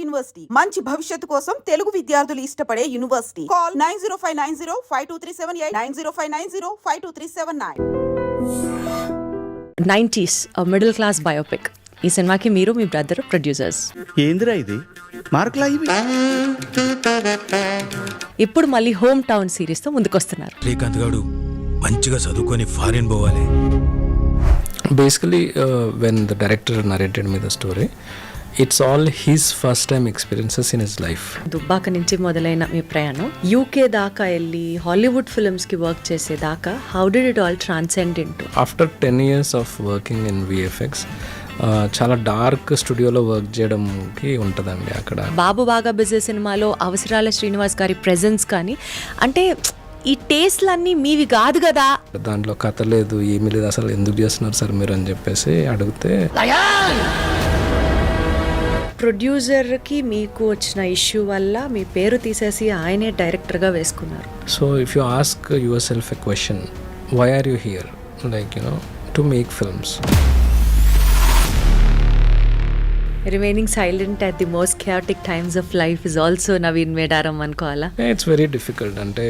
University మంచి భవిష్యత్తు కోసం తెలుగు విద్యార్థులు ఇష్టపడే university. Call 9059052378 9059052379. 90s middle class biopic. ఈ సినిమాకి మీరు మీ బ్రదర్ ప్రొడ్యూసర్స్. ఏందిరా ఇది మార్కులా ఇవి? ఇప్పుడు మళ్ళీ హోమ్ టౌన్ సిరీస్తో ముందుకొస్తున్నారు. శ్రీకాంత్ గారు మంచిగా చదువుకొని ఫారిన్ పోవాలి. Basically, when the director narrated me the story, it's all his first time experiences in his life. Dubbaka నుంచి మొదలైన మీ ప్రయాణం యూకే దాకా వెళ్ళి హాలీవుడ్ ఫిల్మ్స్కి వర్క్ చేసేదాకా how did it all transcend into? After 10 years of working in VFX, చాలా dark స్టూడియోలో work చేయడంకి ఉంటుందండి. అక్కడ బాబు బాగా బిజీ సినిమాలో అవసరాల శ్రీనివాస్ గారి ప్రెజెన్స్ కానీ, అంటే ఈ టేస్ట్లన్నీ మీవి కాదు కదా, దాంట్లో కథ లేదు ఏమీ లేదు, అసలు ఎందుకు చేస్తున్నారు సార్ మీరు అని చెప్పేసి అడిగితే ప్రొడ్యూసర్కి మీకు వచ్చిన ఇష్యూ వల్ల మీ పేరు తీసేసి ఆయనే డైరెక్టర్గా వేసుకున్నారు. So if you ask yourself a question, why are you here, like to make films. Remaining silent at the most chaotic times of life is also Naveen Medaram అనుకోవాలా? It's very difficult. అంటే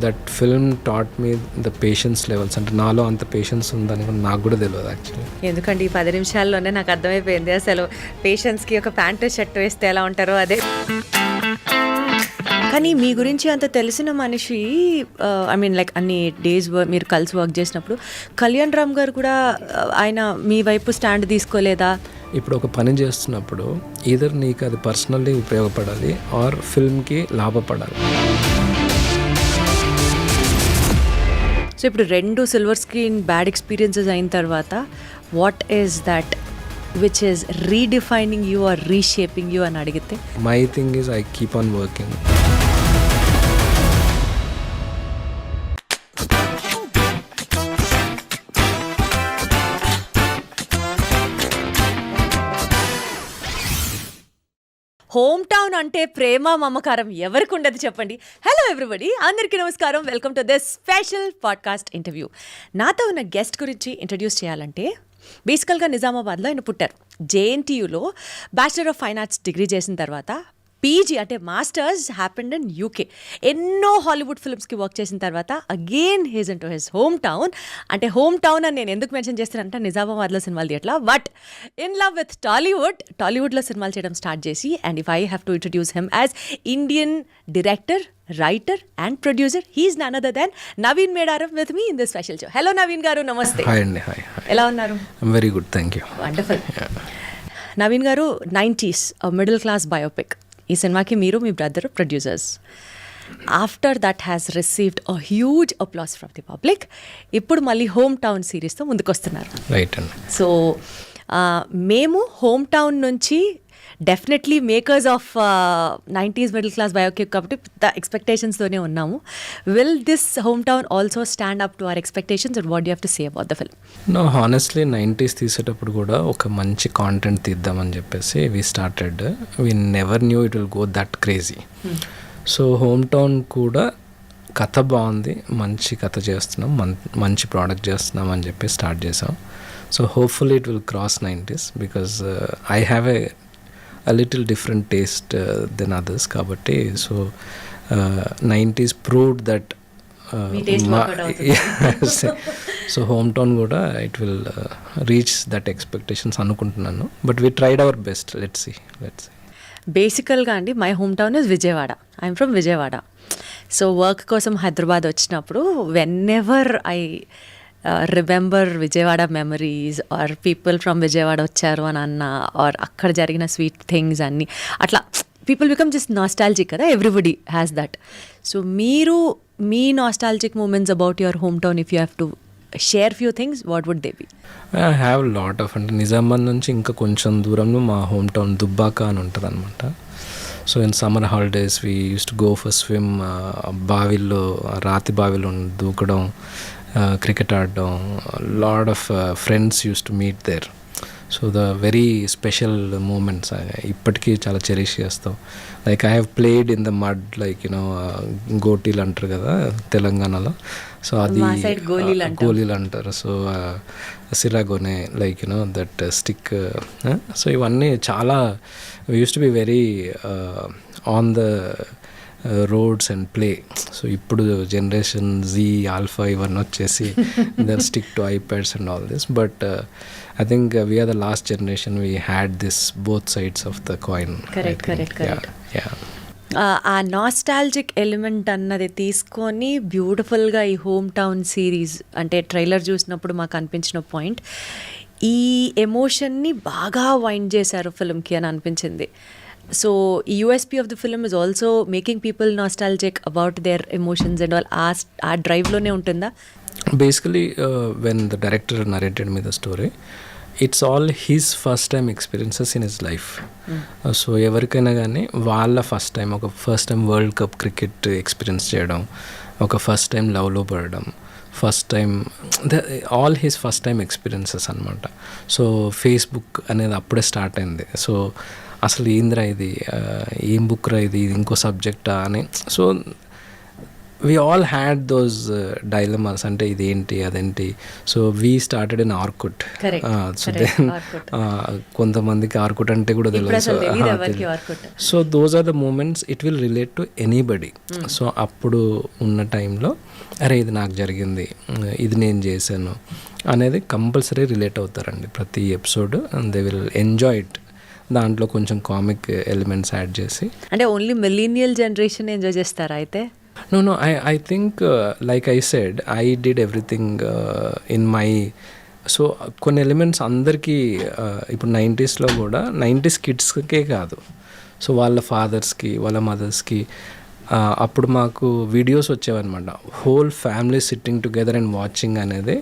that film taught me the patience levels. అంటే నాలో అంత patience ఉందని నాకు కూడా తెలియదు actually. ఎందుకంటే ఈ 10 నిమిషాల్లోనే నాకు అర్థమైపోయింది అసలు పేషెన్స్కి ఒక ప్యాంటు షర్ట్ వేస్తే ఎలా ఉంటారో అదే. కానీ మీ గురించి అంత తెలిసిన మనిషి, ఐ మీన్ లైక్ అన్ని డేస్ మీరు కలిసి వర్క్ చేసినప్పుడు కళ్యాణ్ రామ్ గారు కూడా ఆయన మీ వైపు స్టాండ్ తీసుకోలేదా? ఇప్పుడు ఒక పని చేస్తున్నప్పుడు ఈధర్ నీకు అది పర్సనల్లీ ఉపయోగపడాలి ఆర్ ఫిల్మ్కి లాభపడాలి. సో ఇప్పుడు 2 సిల్వర్ స్క్రీన్ బ్యాడ్ ఎక్స్పీరియన్సెస్ అయిన తర్వాత what is that which is redefining you or reshaping you అని అడిగితే? My thing is I keep on working. Home town అంటే ప్రేమ మమకారం ఎవరికి ఉండదు చెప్పండి. హలో ఎవ్రీబడి, అందరికీ నమస్కారం. Welcome to this special podcast interview. నాతో ఉన్న గెస్ట్ గురించి ఇంట్రడ్యూస్ చేయాలంటే, బేసికల్గా నిజామాబాద్లో ఆయన పుట్టారు. జేఎన్టీయూలో bachelor of fine arts degree చేసిన తర్వాత పీజీ అంటే మాస్టర్స్ హ్యాపెండ్ ఇన్ యూకే. ఎన్నో హాలీవుడ్ ఫిల్మ్స్కి వర్క్ చేసిన తర్వాత again he's in to his home town. అంటే హోమ్ టౌన్ అని నేను ఎందుకు మెన్షన్ చేస్తానంటే నిజామాబాద్లో సినిమాలు తీయట్లా, బట్ ఇన్ లవ్ విత్ టాలీవుడ్లో సినిమాలు చేయడం స్టార్ట్ చేసి, and if I have to introduce him as Indian director, writer and producer, he's none other than Naveen Medaram with me in this special show. Hello Naveen garu, నమస్తే. హాయ్ అండి. హాయ్. ఎలా ఉన్నారు? Very good, thank you. Wonderful. Naveen garu, 90s middle class biopic. ఈ సినిమాకి మీరు మీ brother producers. After that has received a huge applause from the public. ఇప్పుడు మళ్ళీ హోమ్ టౌన్ సిరీస్తో ముందుకొస్తున్నారు. రైట్ అండి. సో మేము హోమ్ టౌన్ నుంచి definitely makers of 90s middle class biopic కాబట్టి పెద్ద ఎక్స్పెక్టేషన్స్తోనే ఉన్నాము. Will this home town also stand up to our expectations and what you have to say about the film? No, honestly 90s తీసేటప్పుడు కూడా ఒక మంచి content తీద్దామని చెప్పేసి we started. We never knew it will go that crazy. So hometown కూడా కథ బాగుంది, మంచి కథ చేస్తున్నాం, మంచి ప్రోడక్ట్ చేస్తున్నాం అని చెప్పి స్టార్ట్ చేసాం. So hopefully it will cross 90s because I have a little different taste than others kabatti. So 90s proved that yes. So hometown kuda it will reach that expectations anukuntunnanu, but we tried our best. Let's see. బేసికల్గా అండి, my hometown is Vijayawada. I'm from Vijayawada. So work కోసం హైదరాబాద్ వచ్చినప్పుడు whenever I remember Vijayawada memories or people from Vijayawada వచ్చారు అని అన్న, are అక్కడ జరిగిన sweet things అన్నీ అట్లా పీపుల్ బికమ్ జస్ట్ నాస్టాలజిక్ కదా, ఎవ్రీబడి హ్యాస్ దట్. సో మీరు మీ nostalgic moments about your home town, if you have to share few things, what would they be? I have lot of. అంటే నిజామాబాద్ నుంచి ఇంకా కొంచెం దూరంలో మా హోమ్ టౌన్ దుబ్బాక అని ఉంటుంది అనమాట. So in summer holidays we use to go for swim. బావిల్లో, రాతి బావిలో దూకడం, క్రికెట్ ఆడడం, lot of friends use to meet there. So the very special moments ఇప్పటికీ చాలా చెరిష్ చేస్తాం. Like I have played in the mud, like గోటీలు అంటారు కదా తెలంగాణలో. సో అది గోళీలు అంటారు. సో సిరాగోనే, లైక్ దట్ స్టిక్. సో ఇవన్నీ చాలా use to be very on the roads and play. So ఇప్పుడు జనరేషన్ జీ, ఆల్ఫా ఇవన్నీ వచ్చేసి there stick to iPads and all this. But I think we are the last generation, we had this both sides of the coin. Correct. Yeah. ఆ nostalgic element అన్నది తీసుకొని బ్యూటిఫుల్గా ఈ home town series అంటే trailer చూసినప్పుడు మాకు అనిపించిన point, ఈ ఎమోషన్ని బాగా వైండ్ చేశారు ఫిల్మ్కి అని అనిపించింది. సో ఈ USP of the film is also making people nostalgic about their emotions and all. ఆ డ్రైవ్లోనే ఉంటుందా? Basically, when the director narrated me the story, it's all his first time experiences in his life. So ఎవరికైనా కానీ వాళ్ళ first time world cup cricket experience చేయడం, ఒక first time లవ్లో పడడం, first time all his first time experiences అనమాట. So Facebook అనేది అప్పుడే స్టార్ట్ అయింది. సో అసలు ఏందిరా ఇది, ఏం బుక్ రా ఇది, ఇంకో సబ్జెక్టా అని. So we all had those dilemmas, అంటే ఇదేంటి అదేంటి. So we started in Orkut. So then కొంతమందికి ఆర్కుట్ అంటే కూడా తెలియదు. So those are the moments it will relate to anybody. So అప్పుడు ఉన్న టైంలో అరే ఇది నాకు జరిగింది, ఇది నేను చేశాను అనేది కంపల్సరీ రిలేట్ అవుతారండి ప్రతి episode. And they will enjoy it. దాంట్లో కొంచెం కామిక్ ఎలిమెంట్స్ యాడ్ చేసి. అంటే ఓన్లీ మిలీనియల్ జనరేషన్ ఎంజాయ్ చేస్తారా అయితే? No, I think, like I said, I did everything in my... so కొన్ని ఎలిమెంట్స్ అందరికీ ఇప్పుడు 90sలో కూడా 90s కిడ్స్కే కాదు, సో వాళ్ళ ఫాదర్స్కి, వాళ్ళ మదర్స్కి అప్పుడు మాకు వీడియోస్ వచ్చేవన్నమాట, whole family sitting together and watching అనేది.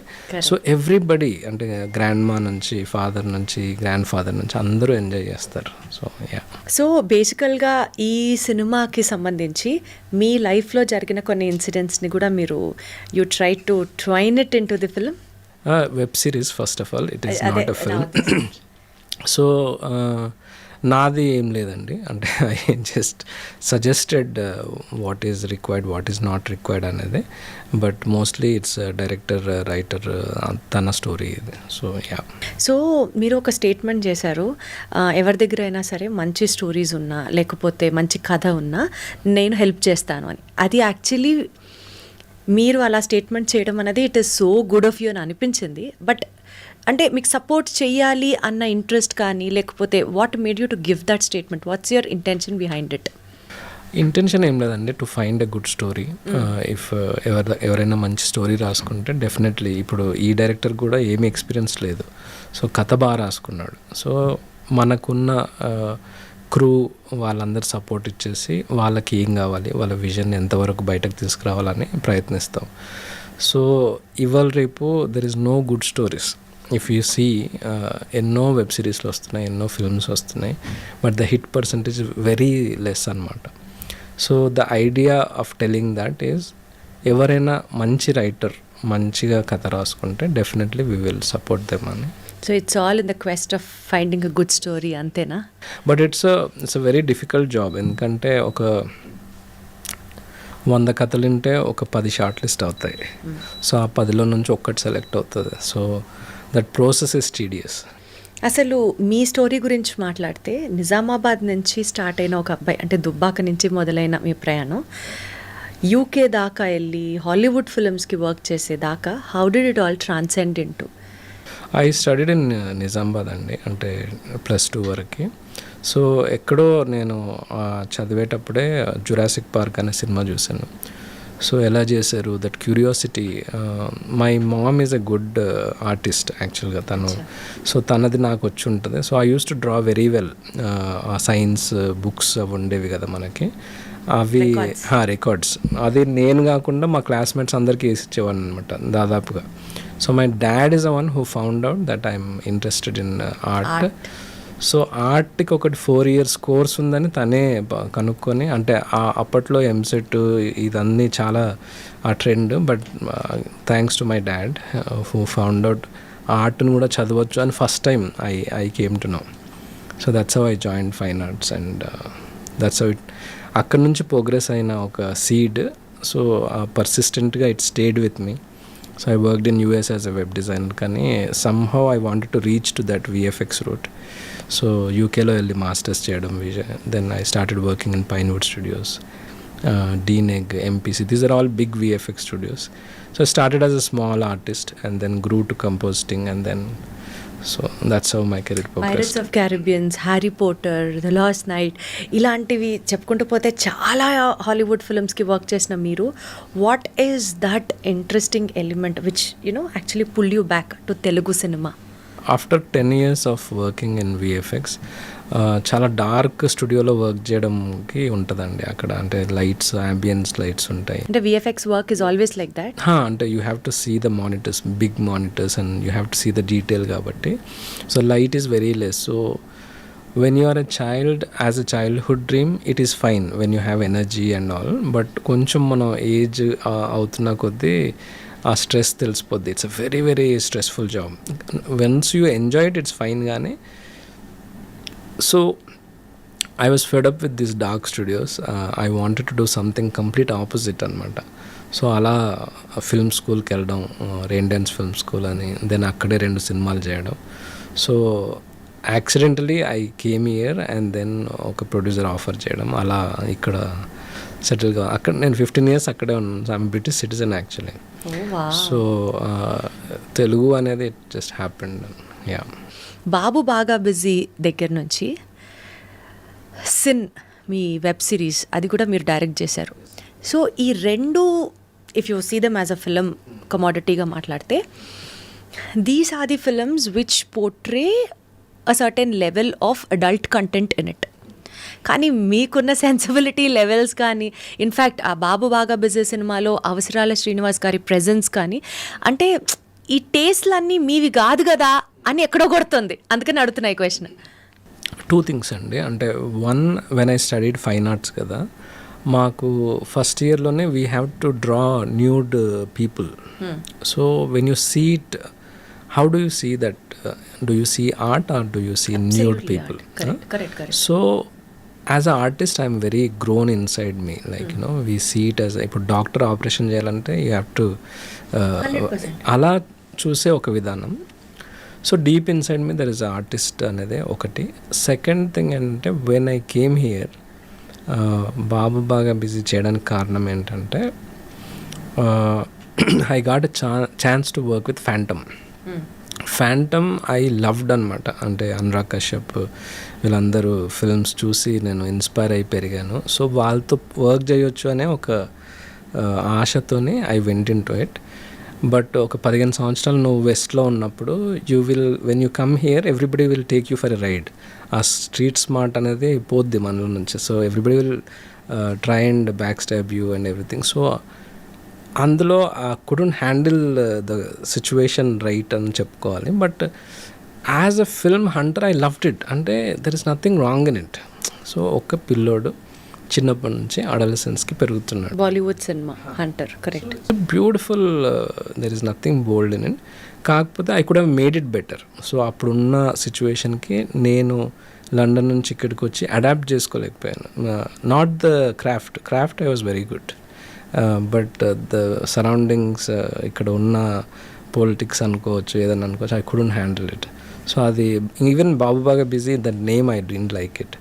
సో ఎవ్రీబడి అంటే గ్రాండ్ మా నుంచి, ఫాదర్ నుంచి, గ్రాండ్ ఫాదర్ నుంచి అందరూ ఎంజాయ్ చేస్తారు. సో సో బేసికల్గా ఈ సినిమాకి సంబంధించి మీ లైఫ్లో జరిగిన కొన్ని ఇన్సిడెంట్స్ని కూడా మీరు you try to twine it in to the film. Web series first of all, it is not a film. So నాది ఏం లేదండి, అంటే I just suggested what is required, what is not required అనేది. But mostly it's director, writer తన story ఇది. So so మీరు ఒక statement చేశారు, ఎవరి దగ్గర అయినా సరే మంచి స్టోరీస్ ఉన్నా లేకపోతే మంచి కథ ఉన్నా నేను హెల్ప్ చేస్తాను అని. అది యాక్చువల్లీ మీరు అలా స్టేట్మెంట్ చేయడం అనేది it is so good of you అని అనిపించింది. బట్ అంటే మీకు సపోర్ట్ చేయాలి అన్న ఇంట్రెస్ట్ కానీ లేకపోతే what made you to give that statement? What's your intention behind it? Intention ఏం లేదండి, to find a good story. If ఎవరైనా మంచి స్టోరీ రాసుకుంటే డెఫినెట్లీ, ఇప్పుడు ఈ డైరెక్టర్ కూడా ఏమీ ఎక్స్పీరియన్స్ లేదు, సో కథ బాగా రాసుకున్నాడు. సో మనకున్న క్రూ వాళ్ళందరూ సపోర్ట్ ఇచ్చేసి వాళ్ళకి ఏం కావాలి, వాళ్ళ విజన్ ఎంతవరకు బయటకు తీసుకురావాలని ప్రయత్నిస్తాం. సో ఇవాళ రేపు there is no good stories. If you see ఎన్నో వెబ్ సిరీస్లు వస్తున్నాయి, ఎన్నో ఫిల్మ్స్ వస్తున్నాయి, but the hit percentage very less అనమాట. So the idea of telling that is, ఎవరైనా మంచి రైటర్ మంచిగా కథ రాసుకుంటే definitely we will support them అని. So it's all in the quest of finding a good story, అంతేనా? But it's a very difficult job. ఎందుకంటే ఒక 100 కథలు ఉంటే ఒక 10 షార్ట్ లిస్ట్ అవుతాయి. సో ఆ 10లో నుంచి ఒక్కటి సెలెక్ట్ అవుతుంది. So that process is tedious. అసలు మీ స్టోరీ గురించి మాట్లాడితే, నిజామాబాద్ నుంచి స్టార్ట్ అయిన ఒక అబ్బాయి, అంటే దుబ్బాక నుంచి మొదలైన మీ ప్రయాణం యూకే దాకా వెళ్ళి హాలీవుడ్ ఫిల్మ్స్కి వర్క్ చేసేదాకా, how did it all transcend into? I studied in Nizamabad అండి, అంటే +2 వరకు. సో ఎక్కడో నేను చదివేటప్పుడే జురాసిక్ పార్క్ అనే సినిమా చూశాను. సో ఎలా చేశారు, that curiosity. My mom is a good artist యాక్చువల్గా తను. సో తనది నాకు వచ్చి ఉంటుంది. So I use to draw very well. ఆ సైన్స్ బుక్స్ అవి ఉండేవి కదా మనకి, అవి రికార్డ్స్. అది నేను కాకుండా మా క్లాస్మేట్స్ అందరికీ వేసి ఇచ్చేవాడిని అనమాట దాదాపుగా. So my dad is the one who found out that I'm interested in art. So ఆర్ట్కి ఒకటి 4 years కోర్స్ ఉందని తనే కనుక్కొని, అంటే అప్పట్లో ఎంసెట్ ఇదన్నీ చాలా ఆ trend. But thanks to my dad who found out ఆర్ట్ని కూడా చదవచ్చు అని first time I came to know. So that's how I join fine arts and that's how it. అక్కడ నుంచి ప్రోగ్రెస్ అయిన ఒక సీడ్. సో పర్సిస్టెంట్గా it stayed with me. So I worked in US as a web designer, కానీ somehow I wanted to reach to that VFX route. So యూకేలో వెళ్ళి masters చేయడం, then I started working in Pinewood Studios, DNEG, MPC, these are all big VFX studios. So I started as a small artist and then grew to compositing, and then so that's how my career progressed. Pirates of Caribbeans, Harry Potter, the last night, ఇలాంటివి చెప్పుకుంటూ పోతే చాలా Hollywood ఫిల్మ్స్కి work చేసిన మీరు, what is that interesting element which actually pull you back to Telugu cinema? After 10 years of working in VFX, చాలా dark స్టూడియోలో work చేయడంకి ఉంటుందండి అక్కడ. అంటే లైట్స్, అంబియన్స్ లైట్స్ ఉంటాయి. అంటే VFX work is always like that. అంటే you have to see the monitors, big monitors, and you have to see the detail కాబట్టి. So light is very less. So when you are a child, as a childhood dream, it is fine when you have energy and all, but కొంచెం మనం age అవుతున్న కొద్దీ ఆ stress తెలిసిపోద్ది. It's a very very stressful job. Once you enjoy it, it's fine. కానీ so I was fed up with this dark studios. I wanted to do something complete opposite అనమాట. So అలా film స్కూల్కి వెళ్ళడం, Raindance Film School అని, then అక్కడే 2 సినిమాలు చేయడం. So accidentally I came here and then ఒక ప్రొడ్యూసర్ ఆఫర్ చేయడం, అలా ఇక్కడ సెటిల్గా. అక్కడ నేను 15 years అక్కడే ఉన్నాను. I'm British citizen actually. So Telugu అనేది it just happened. Yeah. Babu Baga busy దగ్గర నుంచి సిన్, మీ వెబ్ సిరీస్, అది కూడా మీరు డైరెక్ట్ చేశారు. సో ఈ రెండు, if you see them as a film కమోడిటీగా మాట్లాడితే, these are the films which portray a certain level of adult content in it. కానీ మీకున్న సెన్సిబిలిటీ లెవెల్స్ కానీ, ఇన్ఫ్యాక్ట్ ఆ బాబు బాగా బిజీ సినిమాలో అవసరాల శ్రీనివాస్ గారి ప్రెజెన్స్ కానీ, అంటే ఈ టేస్ట్లన్నీ మీవి కాదు కదా అని ఎక్కడో కొడుతుంది. అందుకని అడుగుతున్నాయి క్వశ్చన్. 2 things అండి. అంటే one, when I studied fine arts కదా, మాకు ఫస్ట్ ఇయర్లోనే we have to draw nude people. So when you see it, how do you see that? Do you see art or do you see nude people? So as a artist I'm very grown inside me. Like we see it as, ఇప్పుడు doctor operation చేయాలంటే you have to అలా చూసే ఒక విధానం. So deep inside me there is a artist అనేది ఒకటి. Second thing ఏంటంటే, when I came here, Babu Baga busy చేయడానికి కారణం ఏంటంటే, I got a chance to work with phantom. Phantom I loved అనమాట. అంటే అనురాగ్ కశ్యప్ వీళ్ళందరూ ఫిల్మ్స్ చూసి నేను ఇన్స్పైర్ అయి పెరిగాను. సో వాళ్ళతో వర్క్ చేయొచ్చు అనే ఒక ఆశతోనే I went into it. But ఒక 15 సంవత్సరాలు నువ్వు వెస్ట్లో ఉన్నప్పుడు, you will, when you come here, everybody will take you for a ride. ఆ స్ట్రీట్ స్మార్ట్ అనేది పోద్ది మనలో నుంచి. So everybody will try and back stab you and everything. So అందులో couldn't handle the situation right అని చెప్పుకోవాలి. But as a film Hunterrr I loved it. అంటే there is nothing wrong in it. So ఒక పిల్లోడు చిన్నప్పటి నుంచి అడలసెన్స్కి పెరుగుతున్నాడు. Bollywood cinema Hunterrr, correct. Beautiful, there is nothing bold in it. కాకపోతే I could have made it better. So అప్పుడున్న సిచ్యువేషన్కి నేను లండన్ నుంచి ఇక్కడికి వచ్చి అడాప్ట్ చేసుకోలేకపోయాను. Not the craft I was very good, but the surroundings, ఇక్కడ ఉన్న పొలిటిక్స్ అనుకోవచ్చు, ఏదైనా అనుకోవచ్చు, I couldn't handle it. So అది even Babu Baga Busy, that name I didn't like it.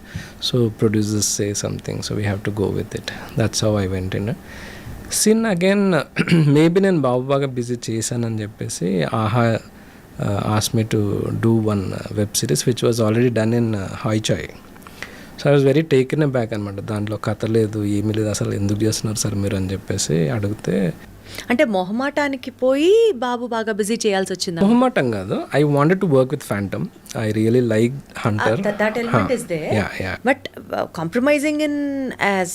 So producers say something, so we have to go with it. That's how I went in. Sin again, maybe నేను బాబు బాగా బిజీ చేశానని చెప్పేసి Aha ask me to do one web series which was already done in Hoichoi. So I was very taken back అనమాట. దాంట్లో కథ లేదు, ఏమీ లేదు, అసలు ఎందుకు చేస్తున్నారు సార్ మీరు అని చెప్పేసి అడిగితే, అంటే మొహమాటానికి పోయి బాబు బాగా బిజీ చేయాల్సి వచ్చింది. మొహమాటం కాదు, I wanted to work with phantom. I really like Hunter. That element is there. Yeah. But compromising in as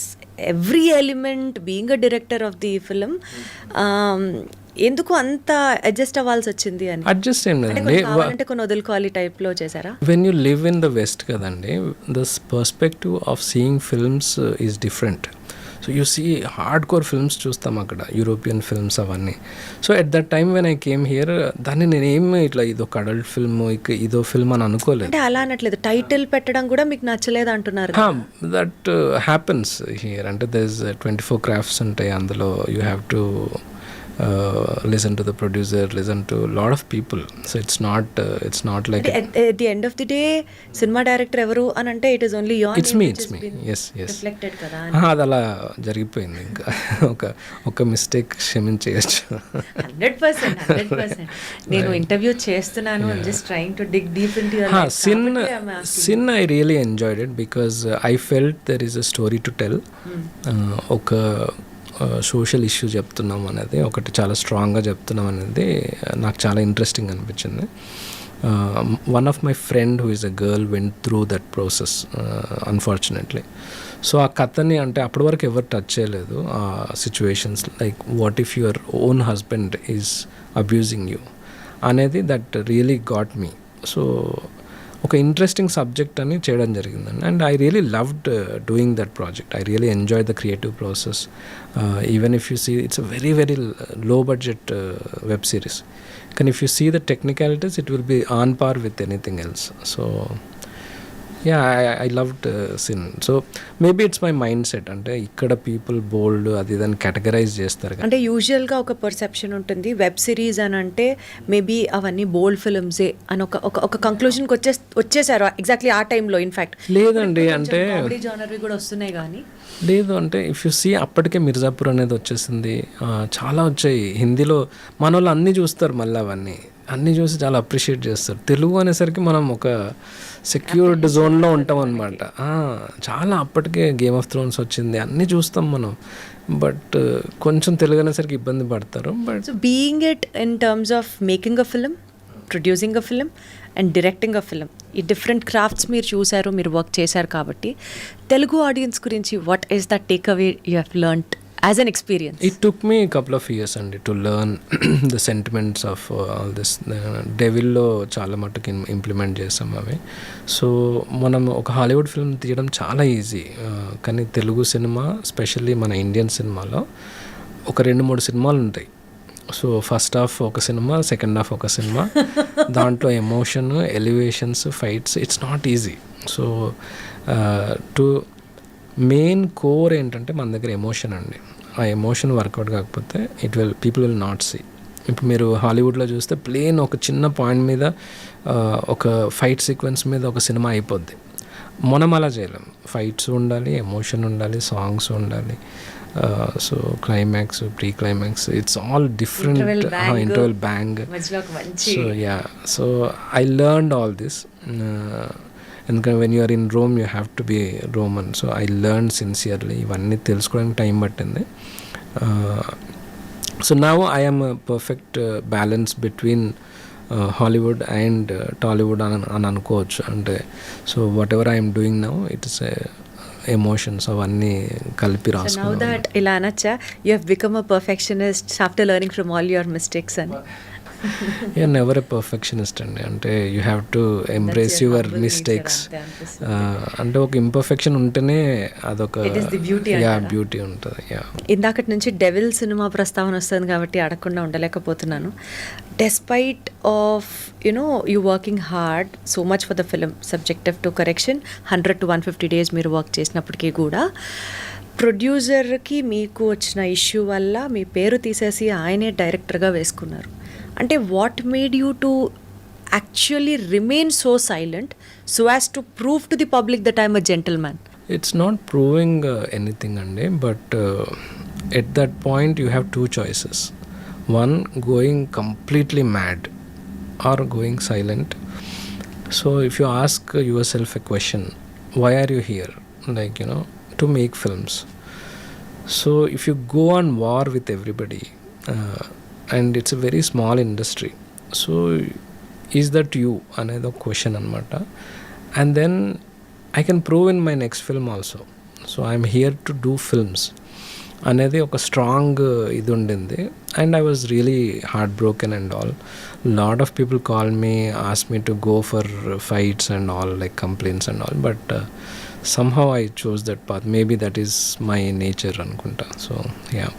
every element, being a director of the film, ఎందుకు అంత అడ్జస్ట్ అవ్వాల్సి వచ్చింది అని? అడ్జస్ట్ ఏం లేదండి, అంటే కొన్ని వదులుకోవాలి టైప్లో చేశారా? When you live in the west కదండి, the perspective of seeing films is different. So you see hard core films చూస్తాం అక్కడ, యూరోపియన్ ఫిల్మ్స్ అవన్నీ. So at that time when I came here, దాన్ని నేనేమి ఇట్లా ఇదొక అడల్ట్ ఫిల్మ్, ఇదో film అని అనుకోలేదు. అంటే అలా అనట్లేదు, టైటిల్ పెట్టడం కూడా మీకు నచ్చలేదు అంటున్నారు. That happens here. అంటే దర్ ఇస్ 24 క్రాఫ్ట్స్ ఉంటాయి అందులో. You have to listen to the producer, listen to a lot of people. So it's not like at the end of the day cinema director evaru అని అంటే it is only your it's name me, which it's has me. been Yes. reflected కదా. అది అలా జరిగిపోయింది. ఇంకా ఒక mistake క్షమించేయచ్చు. 100% నేను interview చేస్తున్నాను, I'm just trying to dig deep into your life. Sin I really enjoyed it because I felt there is a story to tell. ఒక social issue చెప్తున్నాం అనేది, ఒకటి చాలా స్ట్రాంగ్గా చెప్తున్నాం అనేది నాకు చాలా ఇంట్రెస్టింగ్ అనిపించింది. One of my friend who is a girl went through that process unfortunately. So ఆ కథని అంటే అప్పటి వరకు ఎవరు టచ్ చేయలేదు ఆ situations, like what if your own husband is abusing you అనేది, that really got me. So ఒక ఇంట్రెస్టింగ్ సబ్జెక్ట్ అని చేయడం జరిగిందండి. And I really loved doing that project. I really enjoy the creative process. Even if you see it's a very very low budget web series, కానీ if you see the technicalities it will be on par with anything else. So yeah, I loved Sin. So maybe it's my mindset. అంటే ఇక్కడ people బోల్డ్ అది దాన్ని categorise చేస్తారు. అంటే యూజువల్గా ఒక perception ఉంటుంది, వెబ్ సిరీస్ అని అంటే మేబీ అవన్నీ బోల్డ్ ఫిల్మ్సే అని ఒక కంక్లూజన్కి వచ్చేసారు ఎగ్జాక్ట్లీ ఆ టైంలో. ఇన్ఫ్యాక్ట్ లేదండి, అంటే కామెడీ జానర్వి కూడా వస్తున్నాయి కానీ లేదు. అంటే ఇఫ్ యూ సీ అప్పటికే మిర్జాపూర్ అనేది వచ్చేసింది, చాలా వచ్చాయి హిందీలో. మన వాళ్ళు అన్నీ చూస్తారు, మళ్ళీ అవన్నీ అన్నీ చూసి చాలా అప్రిషియేట్ చేస్తారు. తెలుగు అనేసరికి మనం ఒక సెక్యూర్డ్ జోన్లో ఉంటాం అనమాట. చాలా అప్పటికే గేమ్ ఆఫ్ థ్రోన్స్ వచ్చింది, అన్నీ చూస్తాం మనం. బట్ కొంచెం తెలుగు అనేసరికి ఇబ్బంది పడతారు. But so being it in terms of making a film, producing a film and directing a film, ఈ డిఫరెంట్ క్రాఫ్ట్స్ మీరు చూసారు, మీరు వర్క్ చేశారు కాబట్టి తెలుగు ఆడియన్స్ గురించి what is the take away you have learned as an experience? It took me a couple of years అండి to learn the sentiments of all this. డెవిల్లో చాలా మటుకు ఇంప్లిమెంట్ చేసాం అవి. సో మనం ఒక హాలీవుడ్ ఫిల్మ్ తీయడం చాలా ఈజీ, కానీ తెలుగు సినిమా స్పెషల్లీ మన ఇండియన్ సినిమాలో ఒక 2-3 సినిమాలు ఉంటాయి. సో ఫస్ట్ హాఫ్ ఒక సినిమా, సెకండ్ హాఫ్ ఒక సినిమా, దాంట్లో emotion, elevations, fights, it's not easy. So to main core ఏంటంటే మన దగ్గర ఎమోషన్ అండి. ఆ ఎమోషన్ వర్కౌట్ కాకపోతే పీపుల్ విల్ నాట్ సీ. ఇప్పుడు మీరు హాలీవుడ్లో చూస్తే ప్లేన్ ఒక చిన్న పాయింట్ మీద ఒక ఫైట్ సీక్వెన్స్ మీద ఒక సినిమా అయిపోద్ది. మనం అలా చేయలేం. ఫైట్స్ ఉండాలి, ఎమోషన్ ఉండాలి, సాంగ్స్ ఉండాలి. So climax, pre climax, it's all different. Interval bang. So yeah, so I learned all this. ఎందుకంటే when you're in Rome you have to be Roman. So I learn sincerely. ఇవన్నీ తెలుసుకోవడానికి time పట్టింది. So now I am perfect balance between Hollywood and Tollywood అని అనుకోవచ్చు. అంటే so whatever I'm doing now it's emotions అవన్నీ కలిపి రాసుకున్నాను. Now that ఇలా అనొచ్చా, you have become a perfectionist after learning from all your mistakes అని? Never a perfectionist అండి. అంటే you have to embrace your mistakes. అంటే ఒక ఇంపర్ఫెక్షన్ ఉంటేనే అదొక బ్యూటీ ఉంటుంది. ఇందాకటి నుంచి డెవిల్ సినిమా ప్రస్తావన వస్తుంది కాబట్టి అడగకుండా ఉండలేకపోతున్నాను. Despite of you working hard so much for the film, subjective to correction, 100 to 150 days మీరు వర్క్ చేసినప్పటికీ కూడా ప్రొడ్యూసర్కి మీకు వచ్చిన ఇష్యూ వల్ల మీ పేరు తీసేసి ఆయనే డైరెక్టర్గా వేసుకున్నారు. అంటే what made you to actually remain so silent so as to prove to the public that I'm a gentleman? It's not proving anything అండి, but at that point you have 2 choices. One, going completely mad or going silent. So if you ask yourself a question, why are you here? Like, to make films. So if you go on war with everybody, and it's a very small industry, so is that you? Another question anamata. And then I can prove in my next film also. So I'm here to do films అనేది ఒక strong ఇది ఉండింది. And I was really heart broken and all. Lot of people call me, ask me to go for fights and all, like complaints and all. But somehow I chose that path. Maybe that is my nature అనుకుంటా. So yeah.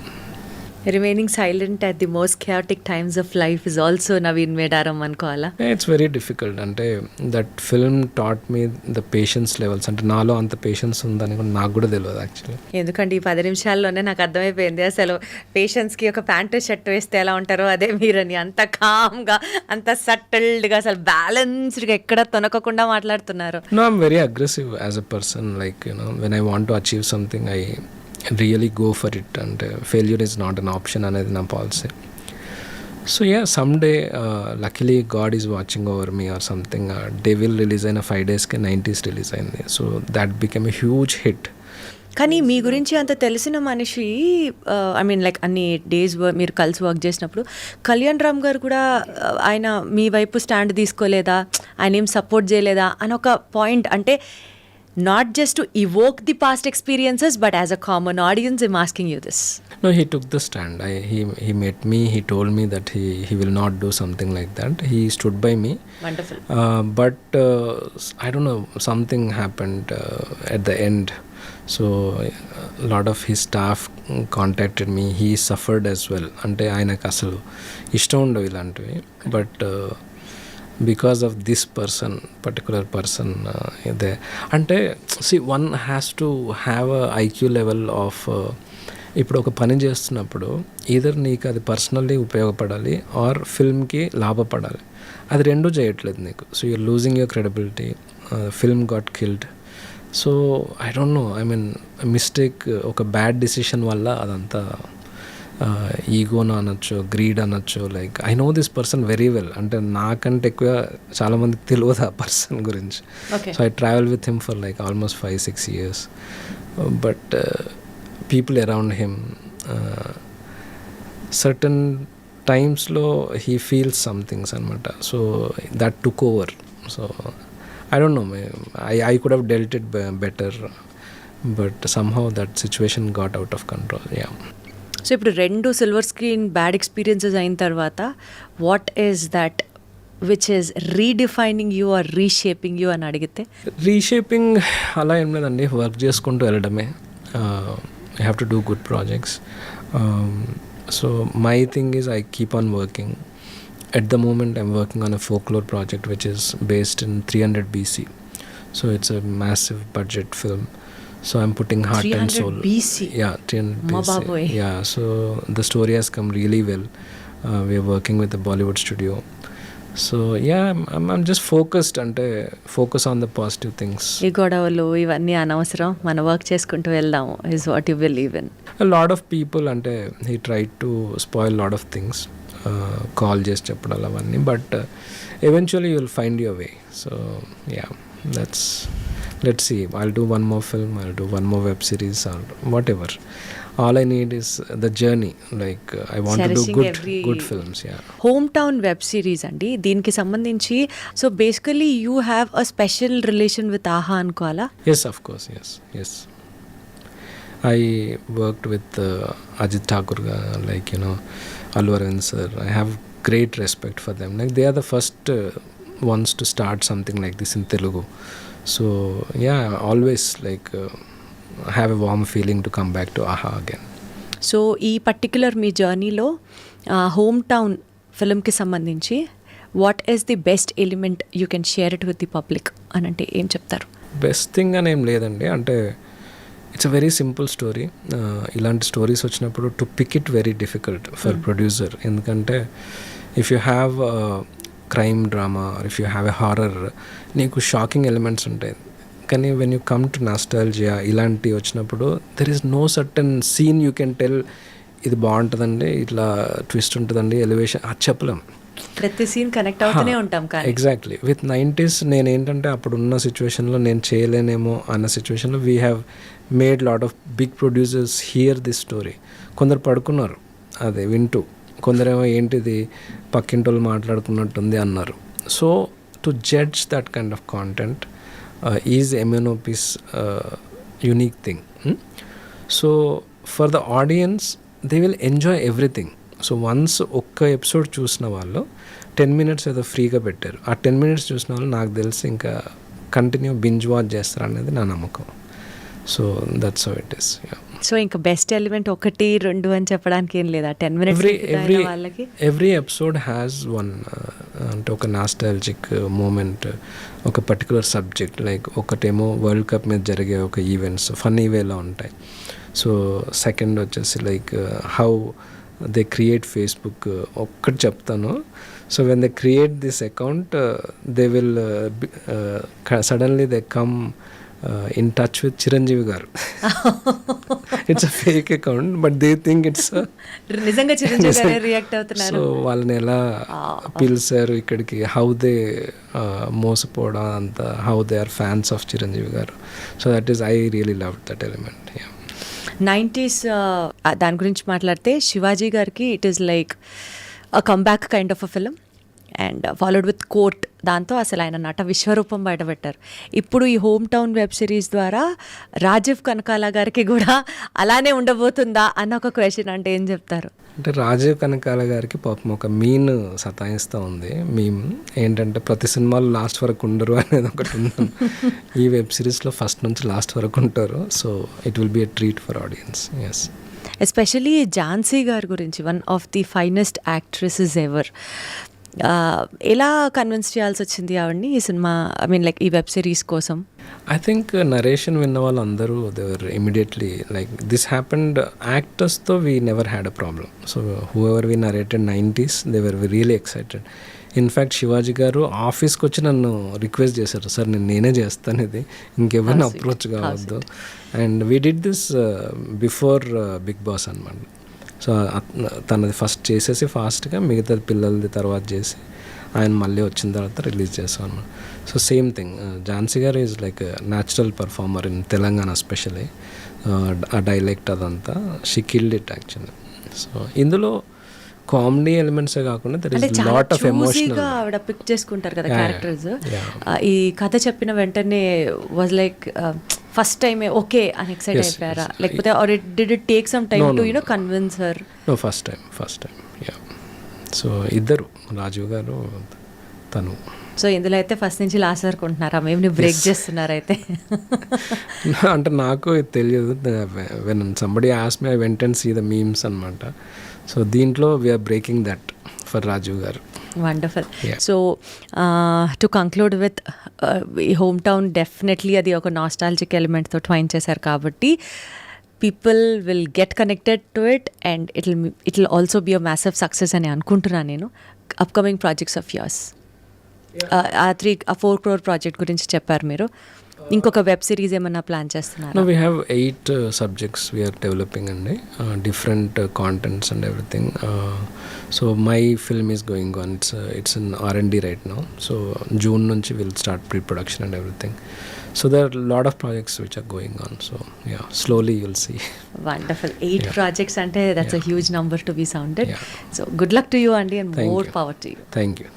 Remaining silent at the most chaotic times of life is also Naveen Medaram అనుకోవాలా? It's very difficult. అంటే that film taught me the patience levels. అంటే నాలో అంత patience ఉందని కూడా నాకు కూడా తెలియదు యాక్చువల్లీ. ఎందుకంటే ఈ 10 నిమిషాల్లోనే నాకు అర్థమైపోయింది అసలు పేషెంట్స్కి ఒక ప్యాంటు షర్ట్ వేస్తే ఎలా ఉంటారో అదే మీరని. అంత కామ్గా, అంత సటిల్డ్గా, అసలు బ్యాలెన్స్డ్గా ఎక్కడ తొనకకుండా మాట్లాడుతున్నారు. No, I'm very aggressive as a person. Like, you know, when I want to achieve something, I really go for it. And failure is not an option అనేది నా policy. So yeah, someday luckily God is watching over me or something. Devil release అయిన 5 daysకి 90s release అయింది. So that became a huge hit. కానీ మీ గురించి అంత తెలిసిన మనిషి, ఐ మీన్ లైక్ అన్ని డేస్ మీరు కలిసి వర్క్ చేసినప్పుడు కళ్యాణ్ రామ్ గారు కూడా ఆయన మీ వైపు స్టాండ్ తీసుకోలేదా, ఆయన ఏం సపోర్ట్ చేయలేదా అని ఒక పాయింట్. అంటే not just to evoke the past experiences but as a common audience I'm asking you this. No, he took the stand. He met me. He told me that he will not do something like that. He stood by me. Wonderful. But I don't know, something happened at the end. So a lot of his staff contacted me. He suffered as well. అంటే ఆయనకు అసలు ఇష్టం ఉండవు ఇలాంటివి. But because of this particular person, అంటే see, one has to have a IQ level of ఇప్పుడు ఒక పని చేస్తున్నప్పుడు ఈధర్ నీకు అది పర్సనల్లీ ఉపయోగపడాలి ఆర్ ఫిల్మ్కి లాభపడాలి. అది రెండూ చేయట్లేదు నీకు. So you're losing your credibility. Film got killed. So I don't know, I mean mistake, ఒక బ్యాడ్ డిసిషన్ వల్ల అదంతా ఈగోను అనొచ్చు, గ్రీడ్ అనొచ్చు. Like I know this person very well. అంటే నాకంటే ఎక్కువ చాలామందికి తెలియదు ఆ పర్సన్ గురించి. So I travel with him for like almost 5-6 years. But people around him, certain times lo he feels some things anamata. So that took over. So I don't know, I could have dealt it better, but somehow that situation got out of control. Yeah. సో ఇప్పుడు 2 silver screen bad experiences అయిన తర్వాత what is that which is redefining you or reshaping you అని అడిగితే? Reshaping అలా ఏం లేదండి, work చేసుకుంటూ వెళ్ళడమే. I have to do good projects. So my thing is I keep on working. At the moment I'm working on a folklore project which is based in 300 BC. So it's a massive budget film. So I'm putting heart and soul. 300 BC? Yeah, 300 BC. Yeah, so the story has come really well. We are working with a Bollywood studio. So yeah, I'm just focused, అంటే focus on the positive things. ఈ గొడవలు ఇవన్నీ అనవసరం, మన work చేసుకుంటూ వెళ్దాము is what you believe in. A lot of people, అంటే he tried to spoil lot of things, call చేసి చెప్పడాలు అవన్నీ, but eventually you'll find your way. So yeah, let's see. I'll do one more film, I'll do one more web series or whatever. All I need is the journey. Like I want to do good films. Yeah. Home town web series అండి, దీనికి సంబంధించి so basically you have a special relation with ఆహా అనుకోవాలా? Yes, of course. Yes. I worked with Ajit Thakur, like, you know, Allu Arvind sir. I have great respect for them. Like they are the first ones to start something like this in Telugu. So yeah, always like have a warm feeling to come back to AHA again. So ఈ particular మీ జర్నీలో home town ఫిల్మ్కి సంబంధించి what is the best element you can share it with the public అని అంటే ఏం చెప్తారు? Best thing అని ఏం లేదండి. అంటే it's a very simple story. ఇలాంటి స్టోరీస్ వచ్చినప్పుడు to pick it very difficult for producer. ఎందుకంటే if you have crime drama or if you have a horror, నీకు షాకింగ్ ఎలిమెంట్స్ ఉంటాయి. కానీ when you come to nostalgia ఇలాంటివి వచ్చినప్పుడు there is no certain scene you can tell ఇది బాగుంటుందండి, ఇట్లా twist ఉంటుందండి, ఎలివేషన్ అది చెప్పలేం. ప్రతి సీన్ కనెక్ట్ అవుతూనే ఉంటాం. ఎగ్జాక్ట్లీ. విత్ 90s నేను ఏంటంటే అప్పుడున్న సిచ్యువేషన్లో నేను చేయలేనేమో అన్న సిచ్యువేషన్లో we have made lot of big producers hear this story. కొందరు పడుకున్నారు అదే వింటూ, కొందరేమో ఏంటిది పక్కింటోళ్ళు మాట్లాడుకున్నట్టుంది అన్నారు. So to judge that kind of content is MNOP's unique thing. So for the audience they will enjoy everything. So once ఒక్క ఎపిసోడ్ చూసిన వాళ్ళు 10 minutes ఏదో ఫ్రీగా పెట్టారు. ఆ 10 minutes చూసిన వాళ్ళు నాకు తెలిసి ఇంకా కంటిన్యూ బింజ్ వాచ్ చేస్తారు అనేది నా నమ్మకం. So that's how it is. So ఇంకా బెస్ట్ ఎలిమెంట్ 1, 2 అని చెప్పడానికి ఏం లేదా? 10 minutes వాళ్ళకి ఎవ్రీ ఎపిసోడ్ హ్యాస్ వన్, అంటే ఒక నాస్టాలజిక్ మూమెంట్, ఒక పర్టికులర్ సబ్జెక్ట్. లైక్ ఒకటేమో వరల్డ్ కప్ మీద జరిగే ఒక ఈవెంట్స్ ఫన్నీ వేలో ఉంటాయి. సో సెకండ్ వచ్చేసి like how they create Facebook. ఒక్కటి చెప్తాను. So when they create this account they will suddenly they come in touch with Chiranjeevi garu. It's a fake account but they think it's నిజంగా చిరంజీవి గారే react అవుతున్నారు. So వాళ్ళని ఎలా పిలిచారు ఇక్కడికి, హౌ దే మోసపోవడం అంతా, how they are fans of Chiranjeevi garu. So that is I really love that element. 90s దాని గురించి మాట్లాడితే శివాజీ గారికి it is like a comeback kind of a film and followed with Court. దాంతో అసలు ఆయన నట విశ్వరూపం బయటపెట్టారు. ఇప్పుడు ఈ హోమ్ టౌన్ వెబ్ సిరీస్ ద్వారా రాజీవ్ కనకాల గారికి కూడా అలానే ఉండబోతుందా అన్న ఒక క్వశ్చన్. అంటే ఏం చెప్తారు? అంటే రాజీవ్ కనకాల గారికి పాపం ఒక మీన్ సతాయిస్తూ ఉంది. మేము ఏంటంటే ప్రతి సినిమాలో లాస్ట్ వరకు ఉండరు అనేది ఒకటి ఉంది. ఈ వెబ్ సిరీస్లో ఫస్ట్ నుంచి లాస్ట్ వరకు ఉంటారు. So it will be a treat for audience. Yes, especially Jhansi గారి గురించి, one of the finest actresses ever. ఎలా కన్విన్స్ చేయాల్సి వచ్చింది ఆవిడ్ని ఈ సినిమా, ఐ మీన్ లైక్ ఈ వెబ్ సిరీస్ కోసం? ఐ థింక్ నరేషన్ విన్న వాళ్ళందరూ they were immediately like this happened. యాక్టర్స్తో we never had a problem. So who ever నరేటెడ్ 90s they were really excited. In fact Sivaji garu ఆఫీస్కి వచ్చి నన్ను రిక్వెస్ట్ చేశారు, సార్ నేనే చేస్తాను ఇది, ఇంకెవరిని అప్రోచ్ కావద్దు. And we did this before Bigg Boss అనమాట. సో తనది ఫస్ట్ చేసేసి ఫాస్ట్గా మిగతాది పిల్లలది తర్వాత చేసి ఆయన మళ్ళీ వచ్చిన తర్వాత రిలీజ్ చేస్తాం అనమాట. So same thing, Jhansi garu is like natural performer in Telangana especially. ఆ డైలెక్ట్ అదంతా షీ కిల్డ్ ఇట్ యాక్చువల్లీ. సో ఇందులో కామెడీ ఎలిమెంట్సే కాకుండా there is lot of emotional. ఆవిడ పిక్ చేసుకుంటారు కదా క్యారెక్టర్స్. ఈ కథ చెప్పిన వెంటనే was like first time okay అని ఎక్సైట్ అయిపోయారా, లేకపోతే or it did it take some time to you know convince her? No, first time. Yeah. So ఇద్దరు, రాజీవ్ గారు తను. సో ఇందులో అయితే ఫస్ట్ నుంచి లాస్ట్ వరకు ఉంటున్నారా? మేము బ్రేక్ చేస్తున్నారు అయితే? అంటే నాకు తెలియదు. When somebody ask me I went and see the memes అనమాట. సో దీంట్లో we are breaking that for Rajeev garu. Wonderful. So to conclude with, ఈ హోమ్ టౌన్ డెఫినెట్లీ అది ఒక నాస్టాలజిక్ ఎలిమెంట్తో ట్వైన్ చేశారు కాబట్టి people will get connected to it and it will also be a massive success అని అనుకుంటున్నాను నేను. అప్కమింగ్ ప్రాజెక్ట్స్ ఆఫ్ యోర్స్, ఆ 4 crore ప్రాజెక్ట్ గురించి చెప్పారు మీరు. ఇంకొక వెబ్ సిరీస్ ఏమన్నా ప్లాన్ చేస్తున్నారు? No, we have 8 subjects we are developing and different contents and everything. So my film is going on. It's in R&D right now. So June nunchi we'll start pre-production and everything. So there are a lot of projects which are going on. So yeah, slowly you'll see. Wonderful. 8 projects ante that's a huge number to be sounded. So good luck to you, Andy, and more power to you. Thank you.